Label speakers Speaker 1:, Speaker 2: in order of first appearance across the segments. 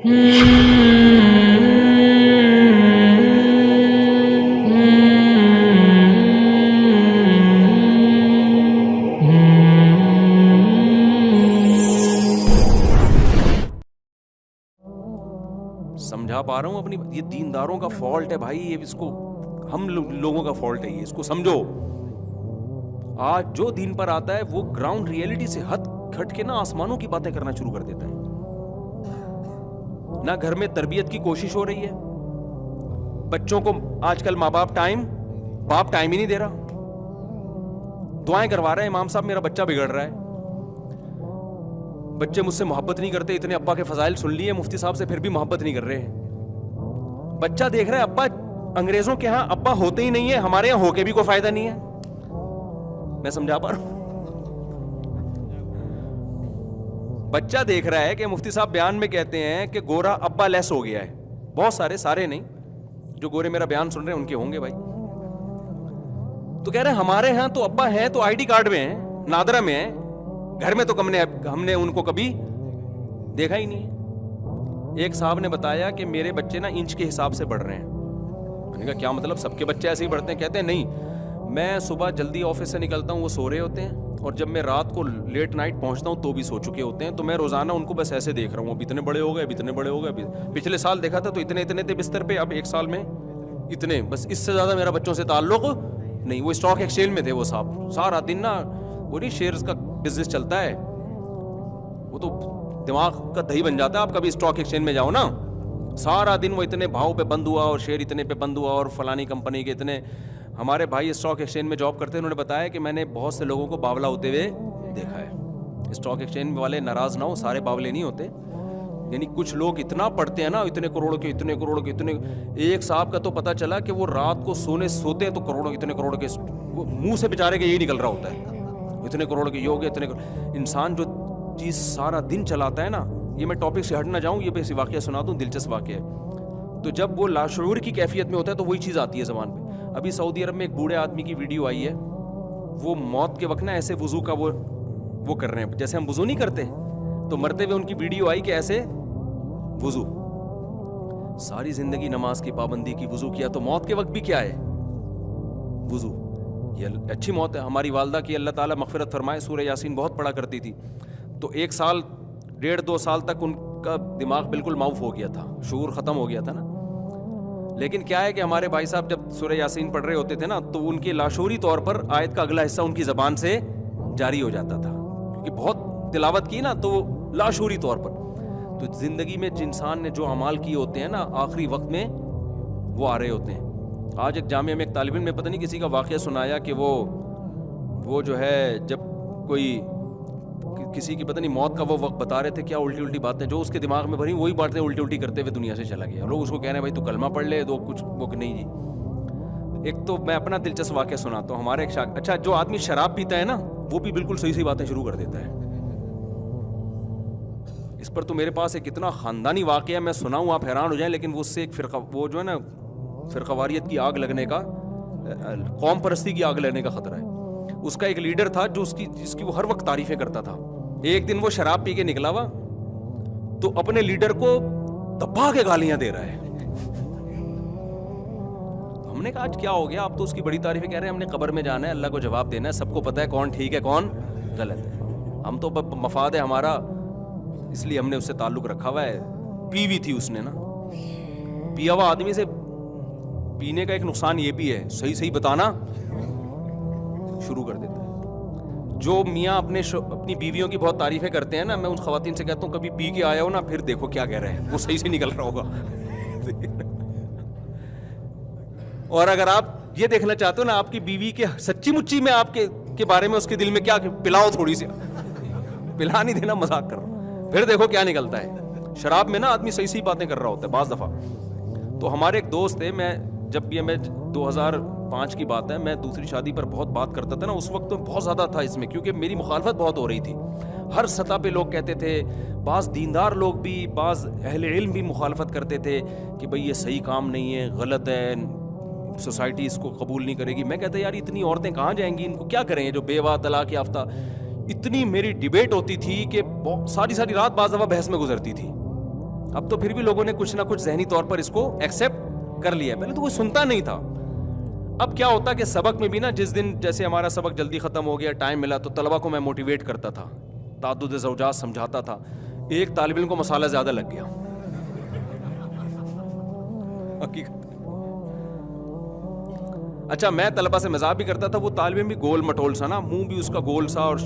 Speaker 1: سمجھا پا رہا ہوں اپنی؟ یہ دینداروں کا فالٹ ہے بھائی، یہ اس کو ہم لوگوں کا فالٹ ہے، یہ اس کو سمجھو. آج جو دین پر آتا ہے وہ گراؤنڈ ریئلٹی سے ہٹ کے نا آسمانوں کی باتیں کرنا شروع کر دیتا ہے. نہ گھر میں تربیت کی کوشش ہو رہی ہے بچوں کو. آج کل ماں باپ ٹائم ہی نہیں دے رہا. دعائیں کروا رہے ہیں امام صاحب میرا بچہ بگڑ رہا ہے. بچے مجھ سے محبت نہیں کرتے، اتنے ابا کے فضائل سن لیے مفتی صاحب سے پھر بھی محبت نہیں کر رہے. بچہ دیکھ رہا ہے ابا انگریزوں کے ہاں ابا ہوتے ہی نہیں ہے، ہمارے یہاں ہو کے بھی کوئی فائدہ نہیں ہے. میں سمجھا پا رہا ہوں؟ بچہ دیکھ رہا ہے کہ مفتی صاحب بیان میں کہتے ہیں کہ گورا ابا لیس ہو گیا ہے. بہت سارے نہیں جو گورے میرا بیان سن رہے ہیں ان کے ہوں گے بھائی. تو کہہ رہے ہیں ہمارے ہاں تو ابا ہیں تو آئی ڈی کارڈ میں ہیں، نادرہ میں ہیں، گھر میں تو ہم نے ان کو کبھی دیکھا ہی نہیں. ایک صاحب نے بتایا کہ میرے بچے نا انچ کے حساب سے بڑھ رہے ہیں. میں نے کہا کیا مطلب، سب کے بچے ایسے ہی بڑھتے ہیں؟ کہتے ہیں نہیں، میں صبح جلدی آفس سے نکلتا ہوں وہ سو رہے ہوتے ہیں، اور جب میں رات کو لیٹ نائٹ پہنچتا ہوں تو بھی سو چکے ہوتے ہیں. تو میں روزانہ ان کو بس ایسے دیکھ رہا ہوں، اب اتنے بڑے ہو گئے، اب اتنے بڑے ہو گئے. پچھلے سال دیکھا تھا تو اتنے تھے بستر پہ، اب ایک سال میں اتنے. بس اس سے زیادہ میرا بچوں سے تعلق نہیں. وہ اسٹاک ایکسچینج میں تھے وہ صاحب، سارا دن نا وہ نہیں شیئرز کا بزنس چلتا ہے، وہ تو دماغ کا دہی بن جاتا ہے. آپ کبھی اسٹاک ایکسچینج میں جاؤ نا، سارا دن وہ اتنے بھاؤ پہ بند ہوا اور شیئر اتنے پہ بند ہوا اور فلانی کمپنی کے اتنے. ہمارے بھائی اسٹاک ایکسچینج میں جاب کرتے ہیں، انہوں نے بتایا کہ میں نے بہت سے لوگوں کو باولا ہوتے ہوئے دیکھا ہے. اسٹاک ایکسچینج والے ناراض نہ ہو، سارے باولے نہیں ہوتے. یعنی کچھ لوگ اتنا پڑھتے ہیں نا، اتنے کروڑ کے اتنے کروڑ کے اتنے. ایک صاحب کا تو پتہ چلا کہ وہ رات کو سوتے ہیں تو کروڑوں اتنے کروڑ کے منہ سے بیچارے کے یہی نکل رہا ہوتا ہے، اتنے کروڑ کے یہ ہو گئے اتنے. انسان جو چیز سارا دن چلاتا ہے نا، یہ میں ٹاپک سے ہٹ نہ جاؤں، یہ بس واقعہ سنا دوں، دلچسپ واقعہ ہے. تو جب وہ لاشعور کی کیفیت میں ہوتا ہے تو وہی چیز آتی ہے زبان پہ. ابھی سعودی عرب میں ایک بوڑھے آدمی کی ویڈیو آئی ہے، وہ موت کے وقت نا ایسے وضو کا وہ کر رہے ہیں جیسے ہم وضو نہیں کرتے، تو مرتے ہوئے ان کی ویڈیو آئی کہ ایسے وضو. ساری زندگی نماز کی پابندی کی، وضو کیا، تو موت کے وقت بھی کیا ہے؟ وضو. یہ اچھی موت ہے. ہماری والدہ کی اللہ تعالیٰ مغفرت فرمائے، سورہ یاسین بہت پڑھا کرتی تھی. تو 1 سال 1.5-2 سال تک ان کا دماغ بالکل معاف ہو گیا تھا، شعور ختم ہو گیا تھا نا. لیکن کیا ہے کہ ہمارے بھائی صاحب جب سورہ یاسین پڑھ رہے ہوتے تھے نا، تو ان کے لاشعوری طور پر آیت کا اگلا حصہ ان کی زبان سے جاری ہو جاتا تھا، کیونکہ بہت تلاوت کی نا، تو لاشعوری طور پر. تو زندگی میں انسان نے جو اعمال کیے ہوتے ہیں نا، آخری وقت میں وہ آ رہے ہوتے ہیں. آج ایک جامعہ میں ایک طالب علم نے پتہ نہیں کسی کا واقعہ سنایا کہ وہ جو ہے جب کوئی کسی کی پتہ نہیں موت کا وہ وقت بتا رہے تھے، کیا الٹی باتیں جو اس کے دماغ میں بھری وہی باتیں الٹی کرتے ہوئے دنیا سے چلا گیا. لوگ اس کو کہہ رہے ہیں بھائی تو کلمہ پڑھ لے، تو کچھ وہ نہیں جی. ایک تو میں اپنا دلچسپ واقعہ سناتا ہوں. ہمارے ایک اچھا جو آدمی شراب پیتا ہے نا، وہ بھی بالکل صحیح باتیں شروع کر دیتا ہے. اس پر تو میرے پاس ایک اتنا خاندانی واقعہ ہے، میں سناؤں آپ حیران ہو جائیں. لیکن وہ اس سے ایک فرقہ، وہ جو ہے نا فرقہ واریت کی آگ لگنے کا، قوم پرستی کی آگ لگنے کا خطرہ ہے. اس کا ایک لیڈر تھا جس کی وہ ہر وقت تعریفیں کرتا تھا. ایک دن وہ شراب پی کے نکلا ہوا تو اپنے لیڈر کو دبا کے گالیاں دے رہا ہے. ہم نے کہا آج کیا ہو گیا، آپ تو اس کی بڑی تعریفیں کہہ رہے ہیں، ہم نے قبر میں جانا ہے، اللہ کو جواب دینا ہے، سب کو پتہ ہے کون ٹھیک ہے کون غلط ہے. ہم تو مفاد ہے ہمارا، اس لیے ہم نے اس سے تعلق رکھا ہوا ہے. پی ہوئی تھی اس نے نا. پیا ہوا آدمی سے پینے کا ایک نقصان یہ بھی ہے، صحیح بتانا شروع کر دیتا ہے. جو میاں اپنی بیویوں کی بہت تعریفیں کرتے ہیں نا، میں ان خواتین سے کہتا ہوں کبھی پی کے آیا ہو نا، پھر دیکھو کیا کہہ رہے ہیں، وہ صحیح سے نکل رہا ہوگا. اور اگر آپ یہ دیکھنا چاہتے ہو نا آپ کی بیوی کے سچی مچی میں آپ کے بارے میں اس کے دل میں کیا، پلاؤ تھوڑی سی، پلا نہیں دینا، مذاق کر رہا، پھر دیکھو کیا نکلتا ہے. شراب میں نا آدمی صحیح باتیں کر رہا ہوتا ہے بعض دفعہ. تو ہمارے ایک دوست تھے، میں جب بھی 2005 کی بات ہے، میں دوسری شادی پر بہت بات کرتا تھا نا، اس وقت تو بہت زیادہ تھا اس میں، کیونکہ میری مخالفت بہت ہو رہی تھی. ہر سطح پہ لوگ کہتے تھے، بعض دیندار لوگ بھی، بعض اہل علم بھی مخالفت کرتے تھے کہ بھئی یہ صحیح کام نہیں ہے، غلط ہے، سوسائٹی اس کو قبول نہیں کرے گی. میں کہتا یار اتنی عورتیں کہاں جائیں گی، ان کو کیا کریں جو بیوہ طلاق یافتہ. اتنی میری ڈیبیٹ ہوتی تھی کہ ساری رات بعض دفعہ بحث میں گزرتی تھی. اب تو پھر بھی لوگوں نے کچھ نہ کچھ ذہنی طور پر اس کو ایکسیپٹ کر لیا ہے, پہلے تو کوئی سنتا نہیں تھا. اب کیا ہوتا کہ سبق میں بھی نا, جس دن جیسے ہمارا سبق جلدی ختم ہو گیا, ٹائم ملا, تو طلبہ کو میں موٹیویٹ کرتا تھا, تعدد زوجات سمجھاتا تھا. ایک طالب علم کو مسالہ زیادہ لگ گیا, حقیقت. اچھا میں طلبہ سے مزاح بھی کرتا تھا, وہ طالب علم بھی گول مٹول سا نا, منہ بھی اس کا گول سا اور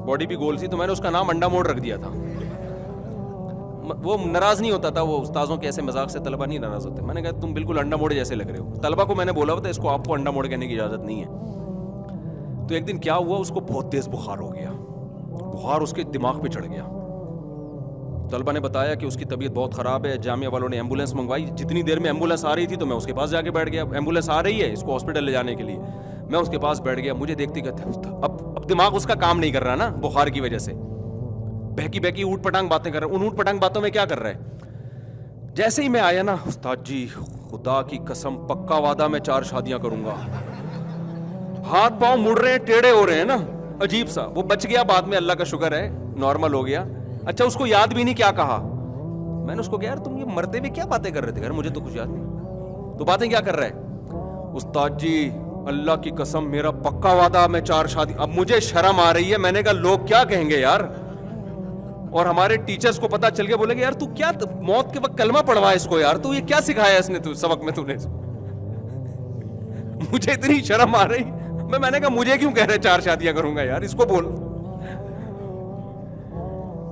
Speaker 1: باڈی بھی گول سی, تو میں نے اس کا نام انڈا موڑ رکھ دیا تھا. وہ ناراض نہیں ہوتا تھا, وہ استاذوں کے ایسے مذاق سے طلبہ نہیں ناراض ہوتے. میں نے کہا تم بالکل انڈا موڑے جیسے لگ رہے ہو. طلبہ کو میں نے بولا ہوا تھا اس کو, آپ کو انڈا موڑ کہنے کی اجازت نہیں ہے. تو ایک دن کیا ہوا, اس کو بہت تیز بخار ہو گیا, بخار اس کے دماغ پہ چڑھ گیا. طلبہ نے بتایا کہ اس کی طبیعت بہت خراب ہے, جامعہ والوں نے ایمبولینس منگوائی. جتنی دیر میں ایمبولینس آ رہی تھی تو میں اس کے پاس جا کے بیٹھ گیا. ایمبولینس آ رہی ہے اس کو ہاسپٹل لے جانے کے لیے, میں اس کے پاس بیٹھ گیا. مجھے دیکھتے کہتے اب دماغ اس کا کام نہیں کر رہا نا بخار کی وجہ سے, بہکی بہکی اوٹ پٹانگ باتیں کر رہا ہے. ان اوٹ پٹانگ باتوں میں کیا کر رہا ہے, جیسے ہی میں آیا نا, استاد جی خدا کی قسم پکا وعدہ میں 4 شادیاں کروں گا. ہاتھ پاؤں مڑ رہے ہیں, ٹیڑھے ہو رہے ہیں نا, عجیب سا. وہ بچ گیا بعد میں, اللہ کا شکر ہے, نارمل ہو گیا. اچھا اس کو یاد بھی نہیں کیا کہا. میں نے اس کو کہا یار تم یہ مرتے ہوئے کیا باتیں کر رہے تھے, مجھے تو کچھ یاد نہیں. تو باتیں کیا کر رہا ہے, استاد جی اللہ کی قسم میرا پکا وعدہ میں 4 شادی. اب مجھے شرم آ رہی ہے, میں نے کہا لوگ کیا کہیں گے یار, اور ہمارے ٹیچرز کو پتا چل گیا, بولے گے یار تو کیا موت کے وقت کلمہ پڑھوا اس کو یار, تو یہ کیا سکھایا اس نے تو سبق میں تو نے. مجھے اتنی شرم آ رہی, میں نے کہا مجھے کیوں کہہ رہے 4 شادیاں کروں گا یار, اس کو بول.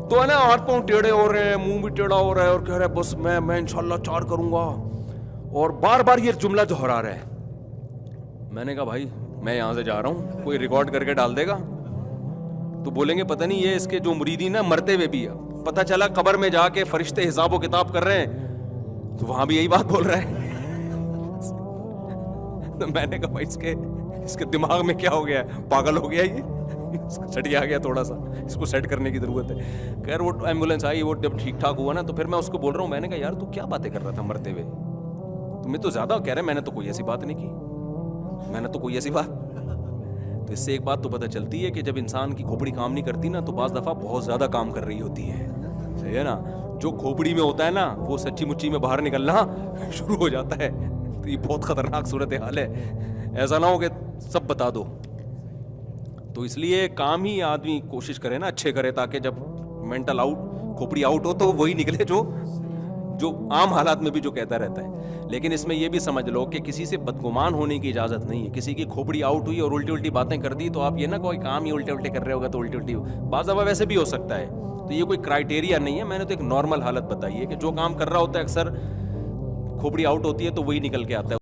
Speaker 1: تو ہے نا ہاتھ پاؤں ٹیڑھے ہو رہے ہیں, منہ بھی ٹیڑھا ہو رہا ہے, اور کہہ رہا ہے بس میں انشاءاللہ 4 کروں گا, اور بار بار یہ جملہ دہرا رہا ہے. میں نے کہا بھائی میں یہاں سے جا رہا ہوں, کوئی ریکارڈ کر کے ڈال دے گا تو بولیں گے پتہ نہیں یہ اس کے جو مریدین ہیں مرتے ہوئے بھی ہے. پتہ چلا قبر میں جا کے فرشتے حساب و کتاب کر رہے ہیں تو وہاں بھی یہی بات بول رہا ہے. تو میں نے کہا بھائی اس کے دماغ میں کیا ہو گیا ہے, پاگل ہو گیا یہ, سٹیا آ گیا تھوڑا سا, اس کو سیٹ کرنے کی ضرورت ہے. خیر وہ ایمبولینس آئی, وہ جب ٹھیک ٹھاک ہوا نا, تو پھر میں اس کو بول رہا ہوں, میں نے کہا یار تو کیا باتیں کر رہا تھا مرتے ہوئے, تمہیں تو زیادہ کہہ رہے, میں نے تو کوئی ایسی بات نہیں کی, میں نے تو کوئی ایسی بات. تو اس سے ایک بات تو پتہ چلتی ہے کہ جب انسان کی کھوپڑی کام نہیں کرتی نا, تو بعض دفعہ بہت زیادہ کام کر رہی ہوتی ہے, صحیح ہے نا. جو کھوپڑی میں ہوتا ہے نا وہ سچی مچی میں باہر نکلنا شروع ہو جاتا ہے. تو یہ بہت خطرناک صورت حال ہے, ایسا نہ ہو کہ سب بتا دو. تو اس لیے کام ہی آدمی کوشش کرے نا اچھے کرے, تاکہ جب مینٹل آؤٹ کھوپڑی آؤٹ ہو تو وہی نکلے جو عام حالات میں بھی جو کہتا رہتا ہے. لیکن اس میں یہ بھی سمجھ لو کہ کسی سے بدگمان ہونے کی اجازت نہیں ہے. کسی کی کھوپڑی آؤٹ ہوئی اور الٹی باتیں کر دی تو آپ یہ نہ کوئی کام ہی الٹے کر رہے ہوگا تو الٹی بعض دفعہ ویسے بھی ہو سکتا ہے. تو یہ کوئی کرائٹیریا نہیں ہے, میں نے تو ایک نارمل حالت بتائی ہے کہ جو کام کر رہا ہوتا ہے اکثر کھوپڑی آؤٹ ہوتی ہے تو وہی نکل کے آتا ہے.